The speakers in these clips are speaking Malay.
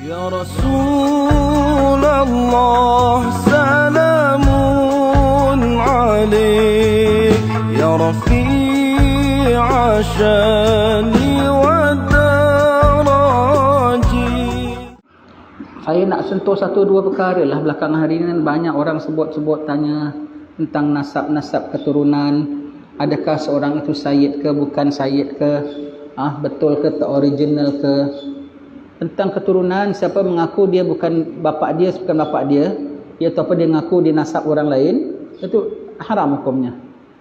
Ya Rasulullah salamun alaik ya Rafi'a syani wa daraji. Saya nak sentuh satu dua perkara lah. Belakangan hari ini banyak orang sebut-sebut tanya tentang nasab-nasab keturunan. Adakah seorang itu sayyid ke, bukan sayyid ke, betul ke, tak original ke. Tentang keturunan, siapa mengaku dia bukan bapak dia, bukan bapak dia, ataupun dia mengaku dia nasab orang lain, itu haram hukumnya.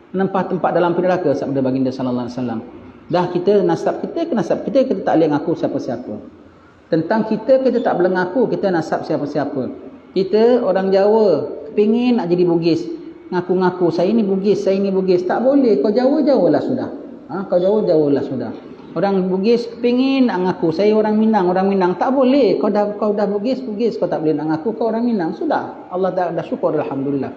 Menempah tempat dalam neraka, sabda baginda sallallahu alaihi wasallam. Dah kita nasab kita ke nasab kita, kita tak boleh mengaku siapa-siapa. Tentang kita tak boleh mengaku kita nasab siapa-siapa. Kita orang Jawa kepingin nak jadi Bugis, ngaku-ngaku saya ni Bugis, saya ni Bugis. Tak boleh, kau Jawa lah sudah. Kau Jawa lah sudah. Orang Bugis kepingin nak ngaku saya orang Minang. Tak boleh. Kau dah Bugis, kau tak boleh nak ngaku kau orang Minang. Sudah. Allah dah syukur, alhamdulillah.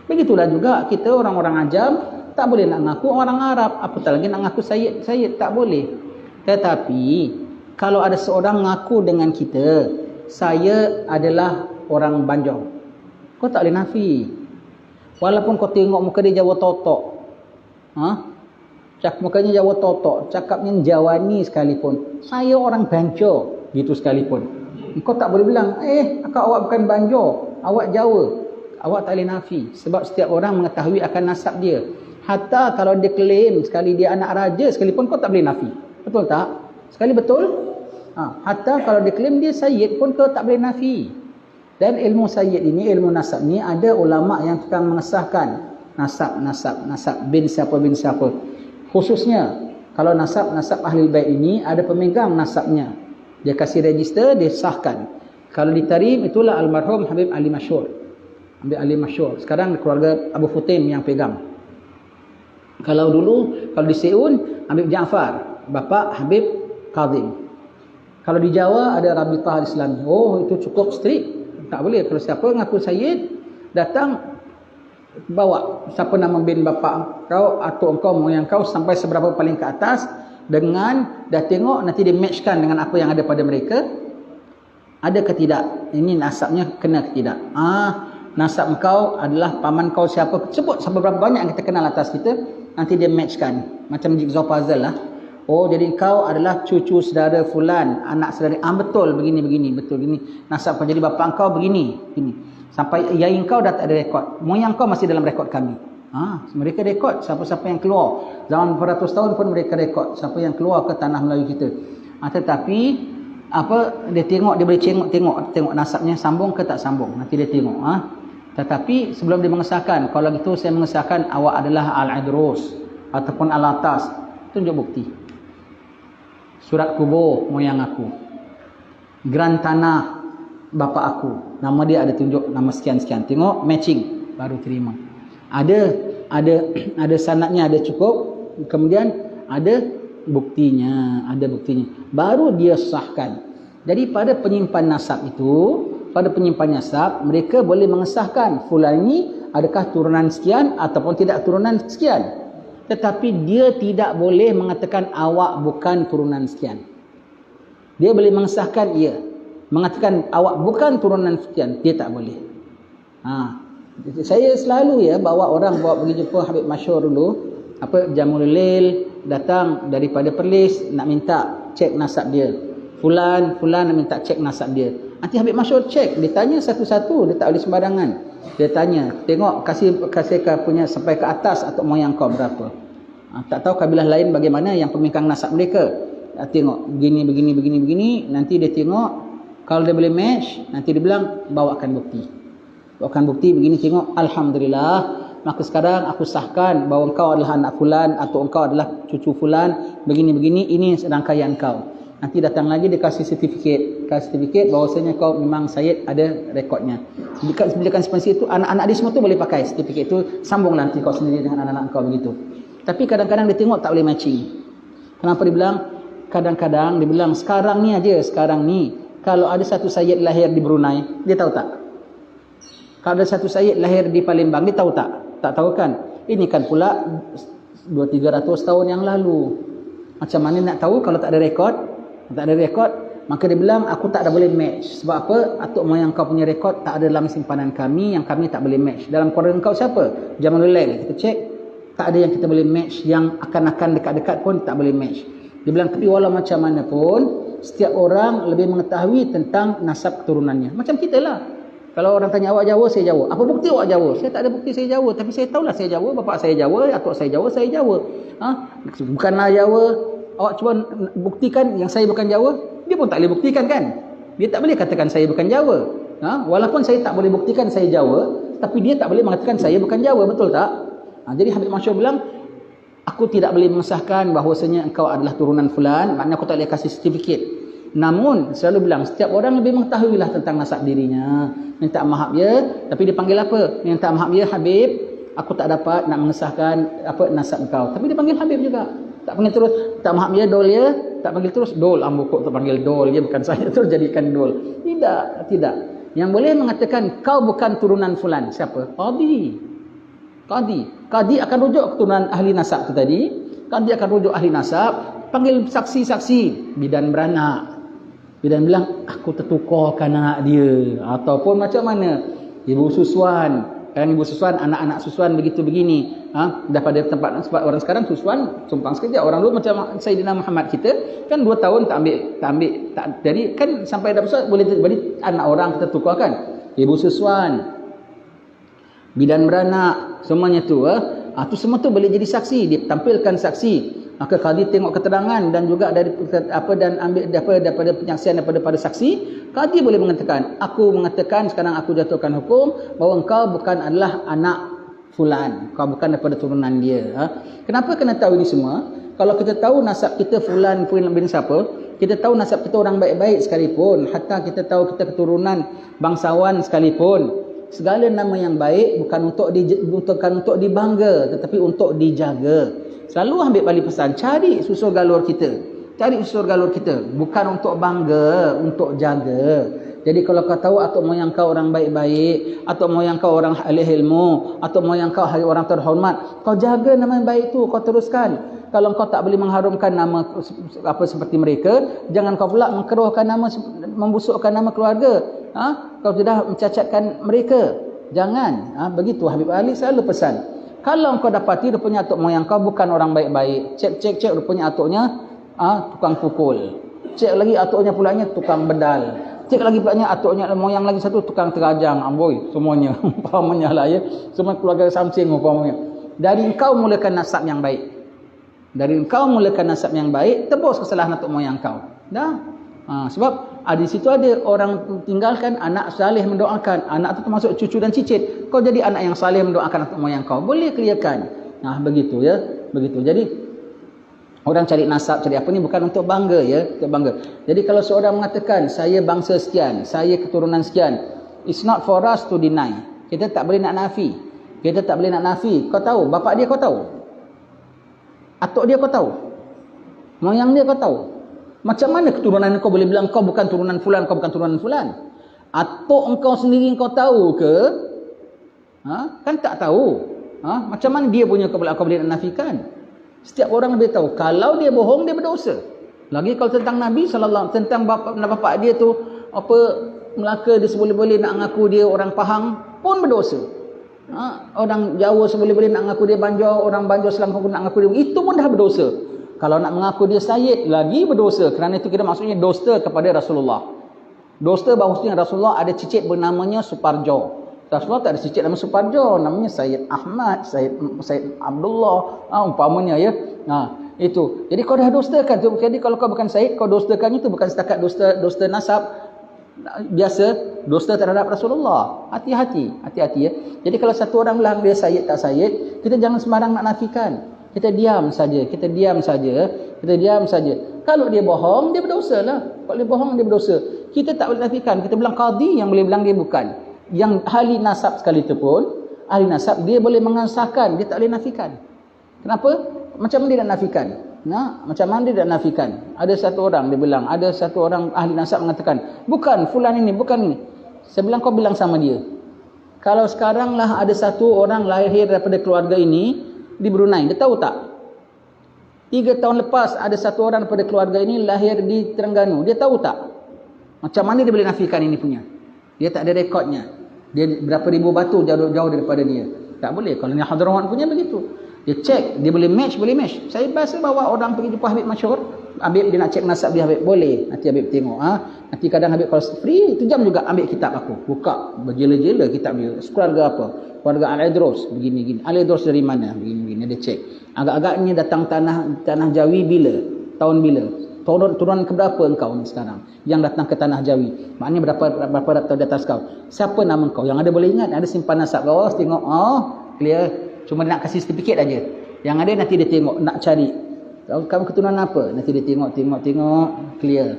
Begitulah juga kita orang-orang Ajam tak boleh nak ngaku orang Arab. Apatah lagi nak ngaku sayyid tak boleh. Tetapi kalau ada seorang ngaku dengan kita, saya adalah orang Banjar, kau tak boleh nafi. Walaupun kau tengok muka dia Jawa totok. Mukanya Jawa totok, cakapnya Jawani sekalipun, saya orang Banjar gitu sekalipun, kau tak boleh bilang awak bukan Banjar, awak Jawa. Awak tak boleh nafi, sebab setiap orang mengetahui akan nasab dia. Hatta kalau dia klaim sekali dia anak raja sekalipun, kau tak boleh nafi. Betul tak? Sekali betul. Hatta kalau dia klaim dia sayyid pun kau tak boleh nafi. Dan ilmu sayyid ini, ilmu nasab ni, ada ulama yang tukang mengesahkan nasab bin siapa. Khususnya kalau nasab ahli bait ini ada pemegang nasabnya, dia kasih register, dia sahkan. Kalau ditarim, itulah almarhum Habib Ali Masyhur. Sekarang keluarga Abu Futim yang pegang. Kalau di Seun, Habib Jaafar, bapa Habib Kazim. Kalau di Jawa ada Rabitah Al-Islami. Itu cukup strict. Tak boleh. Kalau siapa ngaku sayyid, datang bawa siapa nama bin bapa kau atau engkau moyang kau sampai seberapa paling ke atas, dengan dah tengok, nanti dia matchkan dengan apa yang ada pada mereka, ada ke tidak, ini nasabnya kena ke tidak. Nasab engkau adalah paman kau siapa, sebut seberapa banyak yang kita kenal atas kita, nanti dia matchkan macam jigsaw puzzle lah. Jadi engkau adalah cucu saudara fulan, anak saudara, betul begini, betul begini nasab kau, jadi bapa engkau begini. Sampai yai kau dah tak ada rekod, moyang kau masih dalam rekod kami. Mereka rekod siapa-siapa yang keluar. Zaman beratus tahun pun mereka rekod siapa yang keluar ke tanah Melayu kita. Tetapi dia tengok, dia boleh tengok nasabnya sambung ke tak sambung. Nanti dia tengok. Tetapi sebelum dia mengesahkan, kalau gitu saya mengesahkan awak adalah Al-Idrus ataupun Al-Atas, tunjuk bukti. Surat kubur moyang aku, geran tanah bapa aku, nama dia ada tunjuk nama sekian-sekian, tengok matching baru terima. Ada sanadnya, ada cukup, kemudian ada buktinya, baru dia sahkan. Jadi pada penyimpan nasab mereka boleh mengesahkan fulan ini adakah turunan sekian ataupun tidak turunan sekian. Tetapi dia tidak boleh mengatakan awak bukan turunan sekian. Dia boleh mengesahkan mengatakan awak bukan turunan sekian, dia tak boleh. Saya selalu bawa pergi jumpa Habib Masyhur dulu, Jamul Lail datang daripada Perlis nak minta cek nasab dia. Fulan nak minta cek nasab dia. Nanti Habib Masyhur cek, dia tanya satu-satu, dia tak boleh sembarangan. Dia tanya, tengok kasih punya sampai ke atas atau moyang kau berapa. Tak tahu kabilah lain bagaimana yang pemegang nasab mereka. Tengok begini, nanti dia tengok, kalau dia boleh match, nanti dia bilang bawakan bukti begini, tengok, alhamdulillah, maka sekarang aku sahkan bahawa engkau adalah anak fulan atau engkau adalah cucu fulan, begini, ini rangkaian kau. Nanti datang lagi dia kasih sertifikat bahawasanya kau memang sayyid, ada rekodnya. Bila seperti itu, anak-anak dia semua tu boleh pakai sertifikat itu, sambung nanti kau sendiri dengan anak-anak kau begitu. Tapi kadang-kadang dia tengok tak boleh matching. Kenapa dia bilang? Kadang-kadang dia bilang sekarang ni kalau ada satu sayyid lahir di Brunei, dia tahu tak? Kalau ada satu sayyid lahir di Palembang, dia tahu tak? Tak tahu kan? Ini kan pula 200-300 tahun yang lalu. Macam mana nak tahu kalau tak ada rekod? Tak ada rekod, Maka dia bilang, aku tak ada boleh match. Sebab apa? Atuk moyang kau punya rekod tak ada dalam simpanan kami, yang kami tak boleh match. Dalam keluarga kau siapa? Jamalul Lail. Kita cek, tak ada yang kita boleh match. Yang akan-akan dekat-dekat pun tak boleh match. Dia bilang, tapi walau macam mana pun, setiap orang lebih mengetahui tentang nasab keturunannya. Macam kita lah. Kalau orang tanya awak Jawa, saya Jawa. Apa bukti awak Jawa? Saya tak ada bukti saya Jawa. Tapi saya tahulah saya Jawa. Bapak saya Jawa, atuk saya Jawa, saya Jawa. Bukanlah Jawa. Awak cuba buktikan yang saya bukan Jawa. Dia pun tak boleh buktikan kan. Dia tak boleh katakan saya bukan Jawa. Walaupun saya tak boleh buktikan saya Jawa, tapi dia tak boleh mengatakan saya bukan Jawa. Betul tak? Jadi Habib Masyur bilang, aku tidak boleh mengesahkan bahawasanya engkau adalah turunan fulan. Maknanya aku tak boleh kasih sertifikat. Namun selalu bilang, setiap orang lebih mengetahuilah tentang nasab dirinya. Minta maaf ya. Tapi dia panggil apa? Minta maaf ya Habib, aku tak dapat nak mengesahkan apa nasab engkau. Tapi dia panggil Habib juga. Tak panggil terus, tak maaf ya Dol ya. Tak panggil terus Dol. Kok tak panggil Dol ya, bukan saya terus jadikan Dol. Tidak, tidak. Yang boleh mengatakan kau bukan turunan fulan. Siapa? Qadi akan rujuk keturunan ahli nasab tu tadi. Qadi akan rujuk ahli nasab. Panggil saksi-saksi. Bidan beranak. Bidan bilang, aku tertukarkan anak dia. Ataupun macam mana? Ibu Suswan. Kan Ibu Suswan, anak-anak Suswan begitu begini. Daripada tempat, sebab orang sekarang Suswan sumpang sekejap. Orang dulu macam Sayyidina Muhammad kita, kan 2 tahun tak ambil. Jadi kan sampai dah besar, boleh anak orang kita tukarkan. Ibu Suswan. Bidan beranak. Semuanya tu. Tu semua tu boleh jadi saksi. Ditampilkan saksi. Maka qadi tengok keterangan dan juga dari apa dan ambil daripada penyaksian daripada saksi, qadi boleh mengatakan, aku mengatakan sekarang aku jatuhkan hukum bahawa engkau bukan adalah anak fulan, kau bukan daripada turunan dia. Kenapa kena tahu ini semua? Kalau kita tahu nasab kita fulan bin siapa, kita tahu nasab kita orang baik-baik sekalipun, hatta kita tahu kita keturunan bangsawan sekalipun, segala nama yang baik bukan untuk dibangga, tetapi untuk dijaga. Selalu ambil balik pesan, cari susur galur kita. Cari susur galur kita. Bukan untuk bangga, untuk jaga. Jadi kalau kau tahu atuk moyang kau orang baik-baik, atuk moyang kau orang ahli ilmu, atuk moyang kau orang terhormat, kau jaga nama baik tu, kau teruskan. Kalau kau tak boleh mengharumkan nama apa seperti mereka, jangan kau pula mengkeruhkan nama, membusukkan nama keluarga. Kau sudah mencacatkan mereka. Jangan. Begitu Habib Ali selalu pesan. Kalau kau dapati rupanya atuk moyang kau bukan orang baik-baik, cek rupanya atuknya tukang pukul. Cek lagi atuknya pulanya tukang bedal. Cek lagi pulanya atuknya moyang lagi satu tukang terajang. Amboi, semuanya umpamanya lah ya. Semua keluarga samsing umpamanya. Dari engkau mulakan nasab yang baik. Tebus kesalahan atuk moyang kau. Dah. Sebab di situ ada orang tinggalkan anak saleh mendoakan. Anak itu termasuk cucu dan cicit. Kau jadi anak yang saleh mendoakan atuk moyang kau. Boleh clearkan. Begitu ya. Begitu. Jadi orang cari nasab, cari apa ni bukan untuk bangga ya, untuk bangga. Jadi kalau seorang mengatakan saya bangsa sekian, saya keturunan sekian, it's not for us to deny. Kita tak boleh nak nafi. Kau tahu, bapak dia kau tahu. Atuk dia kau tahu. Moyang dia kau tahu. Macam mana keturunan kau boleh bilang kau bukan turunan fulan, kau bukan turunan fulan? Atuk engkau sendiri kau tahu ke? Kan tak tahu. Macam mana dia punya kau boleh nafikan? Setiap orang lebih tahu. Kalau dia bohong, dia berdosa. Lagi kalau tentang Nabi sallallahu tentang bapa dia tu Melaka dia seboleh-boleh nak ngaku dia orang Pahang pun berdosa. Orang Jawa seboleh-boleh nak ngaku dia Banjar, orang Banjar Selangor pun nak ngaku dia, itu pun dah berdosa. Kalau nak mengaku dia Sayyid, lagi berdosa. Kerana itu kita maksudnya dusta kepada Rasulullah. Dusta bahawasanya Rasulullah ada cicit bernamanya Suparjo. Rasulullah tak ada cicit nama Suparjo, namanya Sayyid Ahmad, Sayyid Abdullah, umpamanya ya. Itu. Jadi kau dah dustakan. Jadi kalau kau bukan Sayyid, kau dustakan itu bukan setakat dusta nasab biasa, dusta terhadap Rasulullah. Hati-hati ya. Jadi kalau satu orang bilang dia Sayyid tak Sayyid, kita jangan sembarang nak nafikan. Kita diam saja. Kalau dia bohong, dia berdosa lah. Kalau dia bohong, dia berdosa. Kita tak boleh nafikan. Kita bilang qadi yang boleh bilang dia bukan. Yang ahli nasab sekali itu pun, ahli nasab dia boleh mengesahkan, dia tak boleh nafikan. Kenapa? Macam mana dia nak nafikan? Macam mana dia nak nafikan? Ada satu orang dia bilang, ada satu orang ahli nasab mengatakan, bukan fulan ini, bukan ini. Saya bilang kau bilang sama dia. Kalau sekarang lah ada satu orang lahir daripada keluarga ini di Brunei, dia tahu tak? 3 tahun lepas ada satu orang daripada keluarga ini lahir di Terengganu. Dia tahu tak? Macam mana dia boleh nafikan ini punya? Dia tak ada rekodnya. Dia berapa ribu batu jauh daripada dia. Tak boleh. Kalau ni Hadramaut punya begitu. Dia cek, dia boleh match. Saya biasa bawa orang pergi jumpa Habib masyhur. Habib dia nak cek nasab dia, Habib boleh. Nanti Habib tengok. Nanti kadang Habib kalau free, itu jam juga ambil kitab aku. Buka, berjela-jela kitab dia. Keluarga apa? Keluarga Al-Idrus. Begini-gini. Al-Idrus dari mana? Begini-begini. Dia cek. Agak-agaknya datang tanah Jawi bila? Tahun bila? Turunan keberapa engkau ni sekarang? Yang datang ke tanah Jawi. Maknanya berapa tahun di atas kau? Siapa nama kau? Yang ada boleh ingat. Ada simpan nasab kau. Tengok. Clear. Cuma dia nak kasih sertifikat aja. Yang ada nanti dia tengok, nak cari. Kamu keturunan apa? Nanti dia tengok, clear.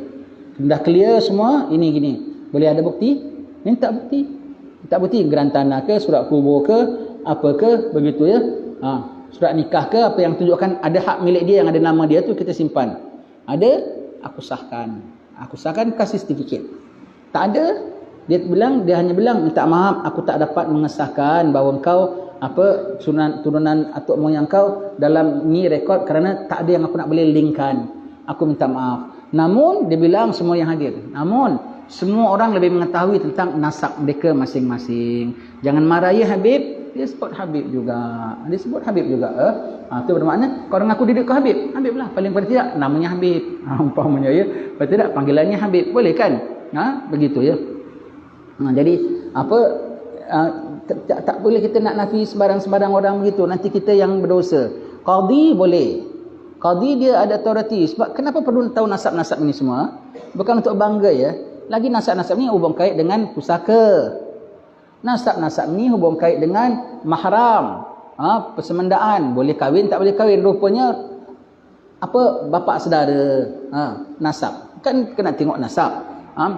Dah clear semua, ini gini. Boleh ada bukti? Minta bukti. Minta bukti, geran tanah ke, surat kubur ke, apa ke, begitu ya. Surat nikah ke, apa yang tunjukkan ada hak milik dia, yang ada nama dia tu kita simpan. Ada, aku sahkan. Aku sahkan, kasih sertifikat. Tak ada, dia hanya bilang, minta maaf, aku tak dapat mengesahkan bahawa engkau turunan atuk moyang kau dalam ni rekod kerana tak ada yang aku nak boleh linkkan. Aku minta maaf. Namun dia bilang semua yang hadir. Namun semua orang lebih mengetahui tentang nasab mereka masing-masing. Jangan marah ya Habib. Dia sebut Habib juga. Itu bermakna kau orang aku didik ke Habib. Habib lah. Paling tidak namanya Habib. Umpamanya ya. Paling tidak panggilannya Habib. Boleh kan? Begitu ya. Jadi tak boleh kita nak nafi sembarang orang begitu. Nanti kita yang berdosa. Qadhi boleh. Qadhi dia ada authority. Sebab kenapa perlu tahu nasab-nasab ini semua? Bukan untuk bangga ya. Lagi nasab-nasab ni hubung kait dengan pusaka. Nasab-nasab ni hubung kait dengan mahram. Persemendaan. Boleh kahwin, tak boleh kahwin. Rupanya bapa saudara. Nasab. Kan kena tengok nasab.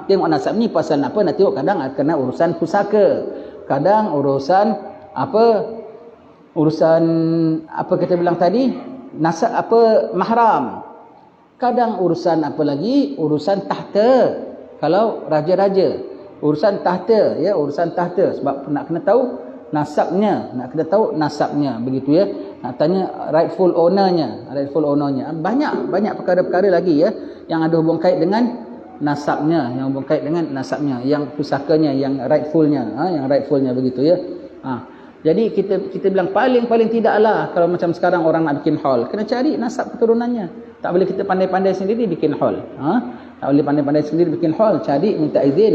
Tengok nasab ni pasal apa? Nak tengok kadang kena urusan pusaka. Kadang urusan apa kita bilang tadi, nasab mahram. Kadang urusan apa lagi? Urusan tahta. Kalau raja-raja, urusan tahta ya, urusan tahta. Sebab nak kena tahu nasabnya, begitu ya. Nak tanya rightful ownernya. Banyak perkara-perkara lagi ya yang ada hubung kait dengan nasabnya, yang pusakanya, yang rightfulnya begitu ya. Jadi kita bilang paling tidaklah kalau macam sekarang orang nak bikin hall, kena cari nasab keturunannya. Tak boleh kita pandai-pandai sendiri bikin hall. Cari minta izin.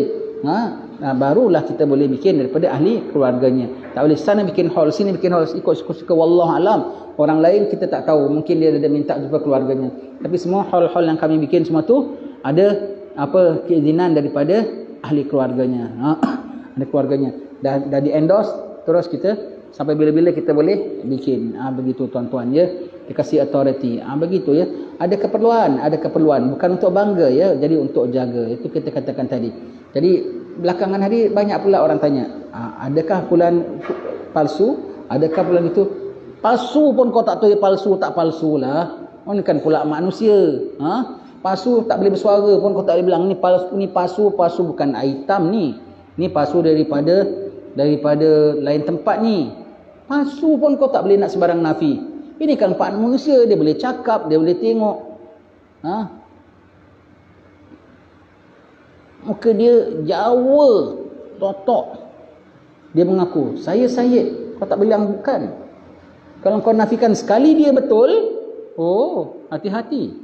Barulah kita boleh bikin daripada ahli keluarganya. Tak boleh sana bikin hall, sini bikin hall, ikut suka-suka wallahu alam. Orang lain kita tak tahu, mungkin dia ada minta jumpa keluarganya. Tapi semua hall-hall yang kami bikin semua tu ada keizinan daripada ahli keluarganya. Ahli keluarganya dah di endorse, terus kita sampai bila-bila kita boleh bikin. Begitu tuan-tuan ya, dikasih authority. Begitu ya. Ada keperluan bukan untuk bangga ya, jadi untuk jaga. Itu kita katakan tadi. Jadi belakangan hari banyak pula orang tanya, adakah bulan palsu? Adakah bulan itu palsu pun kau tak tahu palsu tak palsu lah. Ini kan pula manusia. Palsu tak boleh bersuara pun kau tak boleh bilang ni palsu bukan hitam ni. Ni palsu daripada lain tempat ni. Palsu pun kau tak boleh nak sembarang nafi. Ini kan part manusia, dia boleh cakap, dia boleh tengok. Muka dia Jawa, totok. Dia mengaku, saya Syed. Kau tak bilang bukan. Kalau kau nafikan sekali dia betul, hati-hati.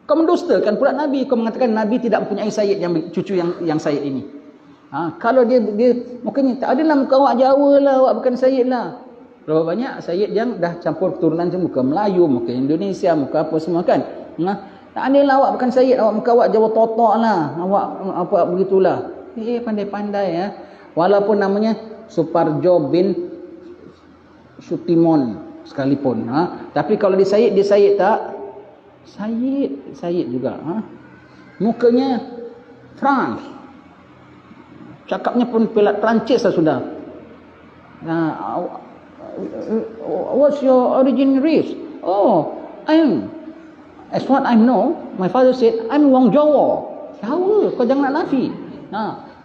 Kau mendustakan pula Nabi. Kau mengatakan Nabi tidak mempunyai Syed yang cucu yang Syed ini. Kalau dia mukanya tak adalah muka awak Jawa lah, awak bukan Syed lah. Berapa banyak Syed yang dah campur keturunan muka Melayu, muka Indonesia, muka apa semua kan. Tak adalah awak bukan Syed, muka awak Jawa totok lah. Awak apa begitulah. Pandai-pandai ya. Walaupun namanya Suparjo bin Sutimon sekalipun. Tapi kalau dia Syed tak? Syed juga. Mukanya France. Cakapnya pun Perancis lah sudah. What's your origin race? As what I know, my father said, I'm Wong Jawa. Jawa, kau jangan nak nafi.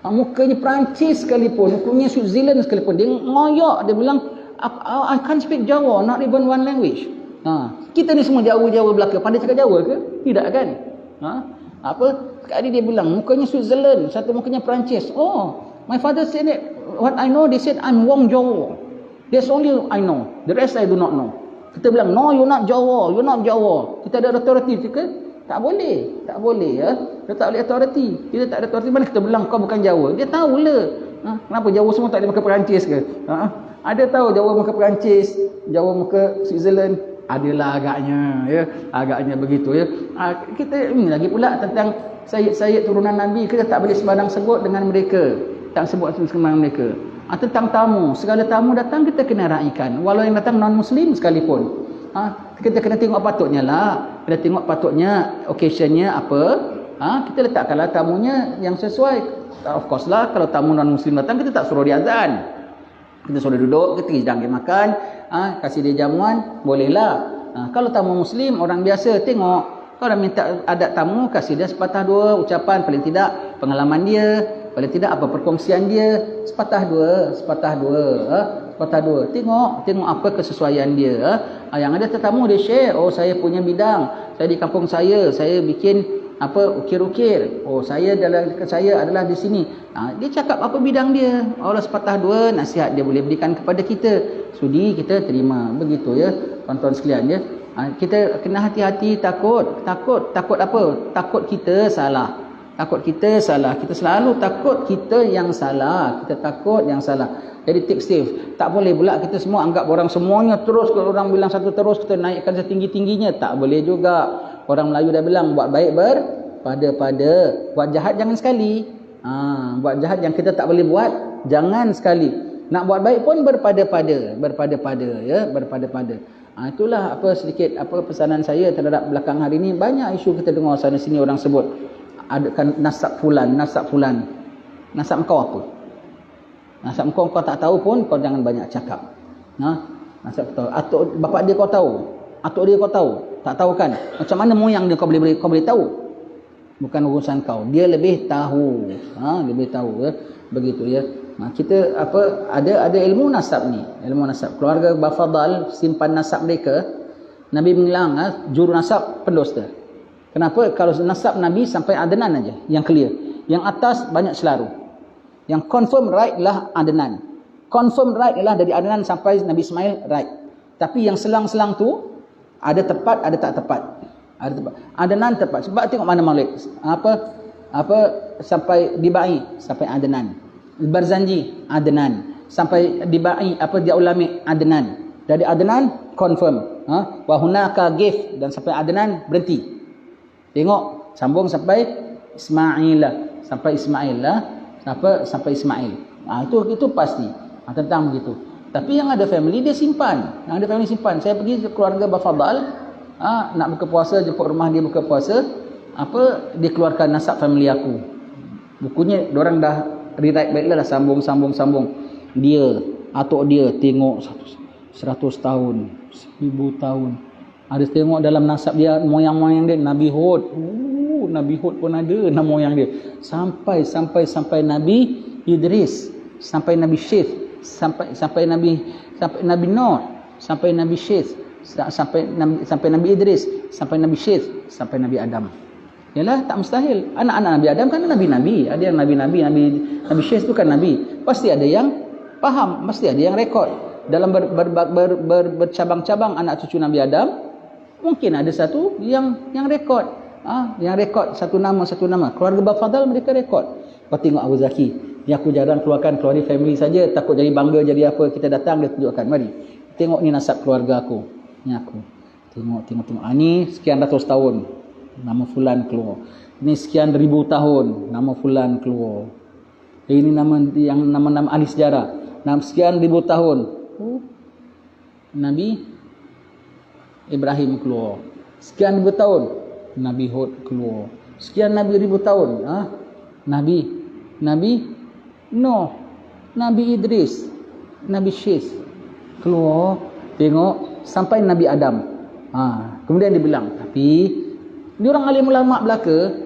Mukanya Perancis sekalipun, mukanya Switzerland sekalipun, dia ngoyak, dia bilang, I can't speak Jawa, not even one language. Kita ni semua Jawa belaka. Pandai cakap Jawa ke? Tidak kan? Apa? Sekali dia bilang, mukanya Switzerland, satu mukanya Perancis. Oh, my father said it. What I know, they said I'm Wong Jawa. That's only I know. The rest I do not know. Kita bilang, no, you're not Jawa. You're not Jawa. Kita ada authority ke? Tak boleh. Tak boleh ya. Dia tak boleh authority. Kita tak ada authority. Mana kita bilang kau bukan Jawa? Dia tahu lah. Kenapa Jawa semua tak boleh muka Perancis ke? Ada tahu Jawa muka Perancis, Jawa muka Switzerland. Adalah agaknya ya, agaknya begitu ya. Kita ini lagi pula tentang sayyid-sayyid turunan Nabi, kita tak boleh sembarang sebut dengan mereka, tak sebut sembarang mereka. Tentang tamu, segala tamu datang kita kena raikan, walau yang datang non muslim sekalipun. Kita kena tengok patutnya lah, kita tengok patutnya occasionnya apa. Kita letakkanlah tamunya yang sesuai. Of course lah, kalau tamu non muslim datang kita tak suruh dia azan, kita suruh duduk, kita hidang dia makan, kasih dia jamuan, bolehlah. Kalau tamu muslim, orang biasa, tengok, kau dah minta adat tamu, kasih dia sepatah dua ucapan, paling tidak pengalaman dia, paling tidak apa perkongsian dia, sepatah dua. Tengok apa kesesuaian dia. Yang ada tetamu dia share, oh saya punya bidang, saya di kampung saya bikin ukir-ukir. Oh saya adalah di sini. Dia cakap apa bidang dia. Allah sepatah dua nasihat dia boleh berikan kepada kita. Sudi kita terima. Begitu ya. Tuan-tuan sekalian ya. Kita kena hati-hati, takut apa? Takut kita salah. Kita selalu takut kita yang salah. Kita takut yang salah. Jadi take safe. Tak boleh pula kita semua anggap orang semuanya terus, kalau orang bilang satu terus kita naikkan setinggi-tingginya. Tak boleh juga. Orang Melayu dah bilang, buat baik berpada-pada, buat jahat jangan sekali. Buat jahat yang kita tak boleh buat jangan sekali. Nak buat baik pun berpada-pada ya, berpada-pada. Itulah sedikit pesanan saya terhadap belakang hari ini. Banyak isu kita dengar sana sini orang sebut adakan nasab fulan. Nasab kau apa? Nasab kau tak tahu pun kau jangan banyak cakap. Nasab tahu. Atuk bapak dia kau tahu. Atuk dia kau tahu. Tak tahu kan? Macam mana moyang dia kau boleh tahu? Bukan urusan kau. Dia lebih tahu. Lebih tahu ya. Begitu ya. Kita ada ilmu nasab ni. Ilmu nasab. Keluarga Bafadal simpan nasab mereka. Nabi bilang juru nasab pendusta. Kenapa? Kalau nasab Nabi sampai Adnan aja yang clear. Yang atas banyak selaru. Yang confirm right lah Adnan. Confirm right ialah dari Adnan sampai Nabi Ismail right. Tapi yang selang-selang tu ada tepat, ada tak tepat. Ada tepat. Adnan tepat. Sebab tengok mana Malik. Sampai Dibai, sampai Adnan. Barzanji, Adnan. Sampai Dibai, dia ulami, Adnan. Dari Adnan, confirm. Wa hunaka gif. Dan sampai Adnan, berhenti. Tengok, sambung sampai Ismail. Sampai Ismail lah. Sampai Ismail. Itu pasti. Tentang begitu. Tapi yang ada family dia simpan. Saya pergi ke keluarga Bafadal, nak buka puasa, jemput rumah dia buka puasa, dia keluarkan nasab family aku. Bukunya diorang dah rewrite baik lah, sambung. Dia, atuk dia tengok 100 tahun, 1000 tahun. Ada tengok dalam nasab dia, moyang-moyang dia Nabi Hud. Nabi Hud pun ada nama moyang dia. Sampai Nabi Idris, sampai Nabi Syith, sampai Nabi Nuh, sampai Nabi Syith, sampai Nabi Idris, sampai Nabi Syith, sampai Nabi Adam. Yalah, tak mustahil. Anak-anak Nabi Adam kan nabi-nabi. Ada yang Nabi Syith tu kan nabi. Pasti ada yang faham, pasti ada yang rekod. Dalam bercabang-cabang anak cucu Nabi Adam, mungkin ada satu yang rekod. Yang rekod satu nama. Keluarga Bafadal mereka rekod. Kau tengok Abu Zaki. Ni aku jarang keluarkan keluarga family saja, takut jadi bangga jadi apa. Kita datang dia tunjukkan, mari. Tengok ni nasab keluarga aku. Ni aku. Tengok. Ni sekian ratus tahun. Nama fulan keluar. Ni sekian ribu tahun. Nama fulan keluar. Ini nama ahli sejarah. Sekian ribu tahun. Nabi Ibrahim keluar. Sekian ribu tahun. Nabi Hud keluar. Sekian ribu tahun. Nabi Nuh, Nabi Idris, Nabi Syith keluar. Tengok sampai Nabi Adam. Kemudian dia bilang, tapi ni orang alim ulama belaka,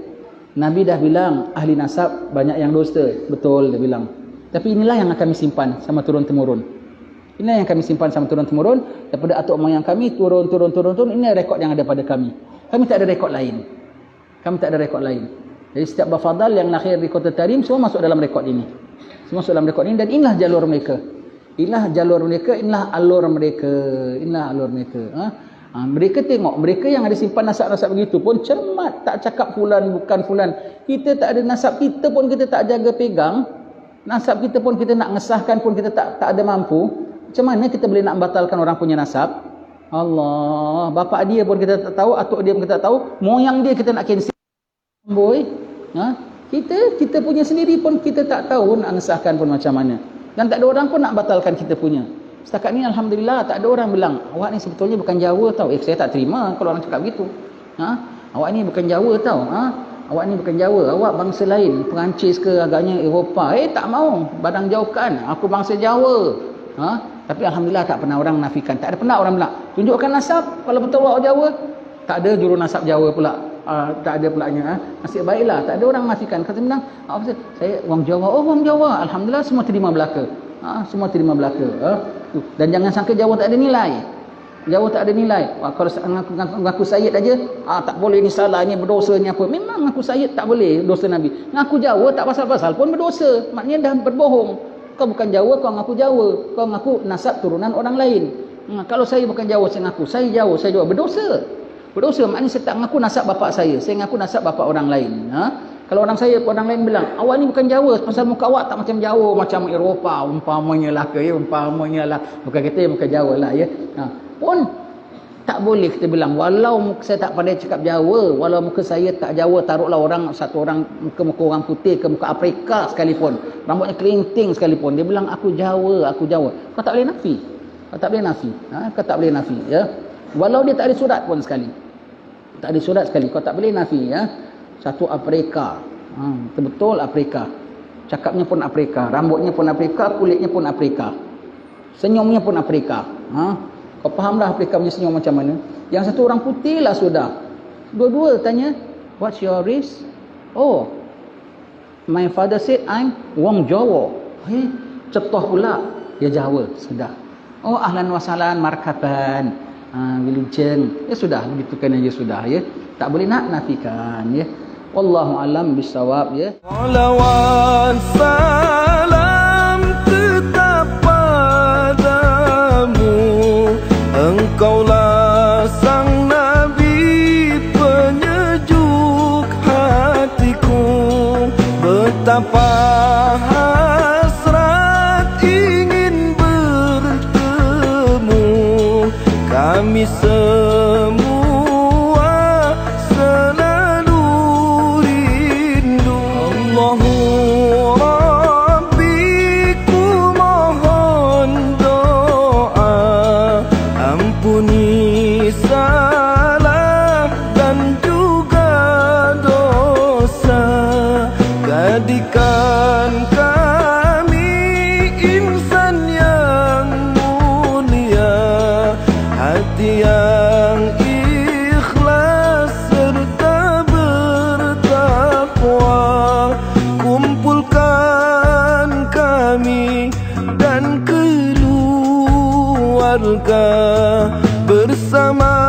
Nabi dah bilang ahli nasab banyak yang dusta. Betul dia bilang. Tapi inilah yang akan disimpan sama turun temurun. Inilah yang kami simpan sama turun-temurun daripada atuk moyang kami, turun. Ini rekod yang ada pada kami. Kami tak ada rekod lain. Jadi setiap bafadal yang lahir di Kota Tarim semua masuk dalam rekod ini. Dan inilah jalur mereka. Inilah alur mereka. Mereka tengok, mereka yang ada simpan nasab-nasab begitu pun cermat, tak cakap fulan bukan fulan. Kita tak ada nasab kita pun kita tak jaga pegang. Nasab kita pun kita nak ngesahkan pun kita tak ada mampu. Macam mana kita boleh nak batalkan orang punya nasab? Allah, bapa dia pun kita tak tahu, atuk dia pun kita tak tahu, moyang dia kita nak cancel. Kita punya sendiri pun kita tak tahu nak ngesahkan pun macam mana. Dan tak ada orang pun nak batalkan kita punya. Setakat ni alhamdulillah tak ada orang bilang awak ni sebetulnya bukan Jawa tau. Saya tak terima kalau orang cakap begitu. Awak ni bukan Jawa tau. Awak ni bukan Jawa, awak bangsa lain, Perancis ke agaknya Eropah. Tak mau, badang jauhkan. Aku bangsa Jawa. Tapi alhamdulillah tak pernah orang nafikan. Tak ada pernah orang bilang tunjukkan nasab kalau betul awak Jawa. Tak ada juru nasab Jawa pula. Tak ada pulanya. Nasib baiklah, tak ada orang nafikan. Kata bilang, saya orang Jawa. Oh, orang Jawa. Alhamdulillah semua terima belaka. Semua terima belaka. Dan jangan sangka Jawa tak ada nilai. Jawa tak ada nilai. Kalau ngaku Sayyid aja, tak boleh ni salah, ni berdosa ni apa. Memang ngaku Sayyid tak boleh dosa Nabi. Ngaku Jawa tak pasal-pasal pun berdosa. Maknanya dah berbohong. Kau bukan Jawa, kau ngaku Jawa. Kau ngaku nasab turunan orang lain. Kalau saya bukan Jawa, saya ngaku saya Jawa. Berdosa. Maknanya saya tak ngaku nasab bapak saya ngaku nasab bapak orang lain. Kalau orang lain bilang awak ni bukan Jawa pasal muka awak tak macam Jawa, macam Eropah umpamanya lah bukan kita bukan Jawa lah ya. Pun tak boleh kita bilang walau saya tak pandai cakap Jawa, walau muka saya tak Jawa, taruhlah satu orang muka orang putih ke muka Afrika sekalipun, rambutnya kerinting sekalipun, dia bilang aku Jawa. Kau tak boleh nafi. Kau tak boleh nafi ya. Walau dia tak ada surat pun sekali. Kau tak boleh nafi ya. Satu Afrika. Betul Afrika. Cakapnya pun Afrika, rambutnya pun Afrika, kulitnya pun Afrika. Senyumnya pun Afrika. Kau fahamlah Afrika punya senyum macam mana? Yang satu orang putih lah sudah. Dua-dua tanya, what's your race? Oh, my father said I'm wong Jawa. Cetoh pula dia Jawa sudah. Oh, ahlan wa sahlan, marhaban. Wilujeng. Ya sudah, begitukan aja sudah ya. Tak boleh nak nafikan ya. Wallahu alam bisawab ya. Salawat salam tetap padamu. Engkaulah sang Nabi penyejuk hatiku. Betapa hasrat ingin bertemu kami semua selalu rindu. Allahu Rabbi, ku mohon doa, ampuni salah dan juga dosa. Jadikan kami insan yang mulia, hati yang ikhlas serta bertakwa. Kumpulkan kami dan keluarga bersama